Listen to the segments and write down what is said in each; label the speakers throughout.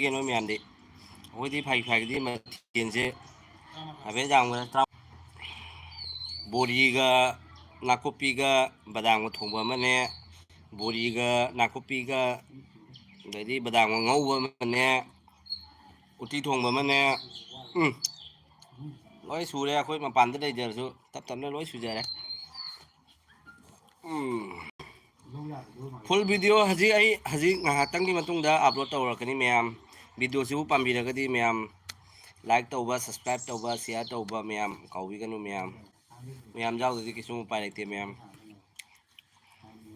Speaker 1: ꯀꯩꯅꯣ ꯃꯌꯥꯝꯗꯤ ꯑꯩꯈꯣꯏꯗꯤ ꯐꯩꯒꯤꯗꯤ ꯃꯊꯦꯜꯁꯦ ꯍꯥꯏꯐꯦꯠ ꯌꯥꯝꯒꯅ ꯕꯣꯔꯤꯒ ꯅꯥꯀꯨꯞꯄꯤꯒ ꯕꯗꯥꯝꯒ ꯊꯣꯡꯕ ꯑꯃꯅꯦ, ꯕꯣꯔꯤꯒ ꯅꯥꯀꯨꯞꯄꯤꯒ ꯑꯗꯩꯗꯤ ꯕꯗꯥꯝꯒ ꯉꯧꯕ ꯑꯃꯅꯦ, ꯎꯇꯤ ꯊꯣꯡꯕ ꯑꯃꯅꯦ, ꯂꯣꯏ ꯁꯨꯔꯦ꯫ ꯑꯩꯈꯣꯏ ꯃꯄꯥꯟꯗ ꯂꯩꯖꯔꯁꯨ ꯇꯞ ꯇꯞꯅ ꯂꯣꯏ ꯁꯨꯖꯔꯦ꯫ ꯐꯨꯜ ꯚꯤꯗꯤꯑꯣ ꯍꯧꯖꯤꯛ ꯉꯥꯏꯍꯥꯛꯇꯪꯒꯤ ꯃꯇꯨꯡꯗ ꯑꯞꯂꯣꯗ ꯇꯧꯔꯛꯀꯅꯤ ꯃꯌꯥꯝ꯫ ꯚꯤꯗꯤꯑꯣꯁꯤꯕꯨ ꯄꯥꯝꯕꯤꯔꯒꯗꯤ ꯃꯌꯥꯝ ꯂꯥꯏꯛ ꯇꯧꯕ, ꯁꯕꯁꯀ꯭ꯔꯥꯏꯞ ꯇꯧꯕ, ꯁꯤꯌꯥꯔ ꯇꯧꯕ ꯃꯌꯥꯝ ꯀꯥꯎꯕꯤꯒꯅꯨ ꯃꯌꯥꯝ ꯌꯥꯎꯗꯗꯤ ꯀꯩꯁꯨꯝ ꯎꯄꯥꯏ ꯂꯩꯇꯦ ꯃꯌꯥꯝ꯫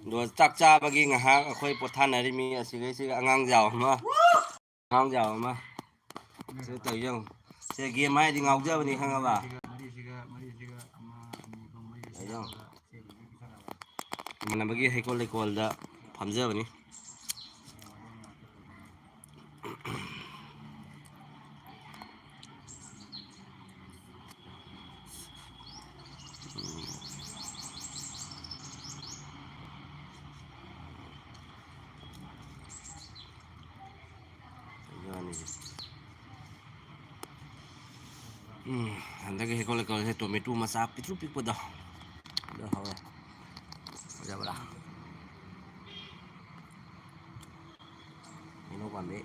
Speaker 1: ꯑꯗꯣ ꯆꯥꯛ ꯆꯥꯕꯒꯤ ꯉꯥꯏꯍꯥꯛ ꯑꯩꯈꯣꯏ ꯄꯣꯊꯥꯅꯔꯤꯃꯤ ꯑꯁꯤꯒꯩꯁꯤꯒ ꯑꯉꯥꯡꯖꯥꯎ ꯑꯃ ꯁꯤ ꯇꯧ ꯌꯦꯡꯉꯨ꯫ ꯁꯦ ꯒꯦꯝ ꯍꯥꯏꯔꯗꯤ ꯉꯥꯎꯖꯕꯅꯤ ꯈꯪꯉꯕ꯫ ꯏꯃꯥꯟꯅꯕꯒꯤ ꯍꯩꯀꯣꯜ ꯂꯩꯀꯣꯜꯗ ꯐꯝꯖꯕꯅꯤ꯫ ꯍꯟꯗꯛꯀꯤ ꯍꯩꯀꯣꯜ ꯂꯩꯀꯣꯜꯁꯦ ꯇꯣꯃꯦꯇꯣ ꯃꯆꯥ ꯄꯤꯛꯇ꯭ꯔꯨ ꯄꯤꯛꯄꯗꯣ ꯑꯗꯨ ꯍꯧꯋꯦ꯫ ꯐꯖꯕ꯭ꯔꯥ? ꯍꯩꯅꯧ ꯄꯥꯝꯕꯤ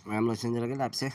Speaker 1: ꯃꯌꯥꯝ ꯂꯣꯏꯁꯤꯟꯖꯔꯒꯦ ꯂꯥꯏꯐꯁꯦ꯫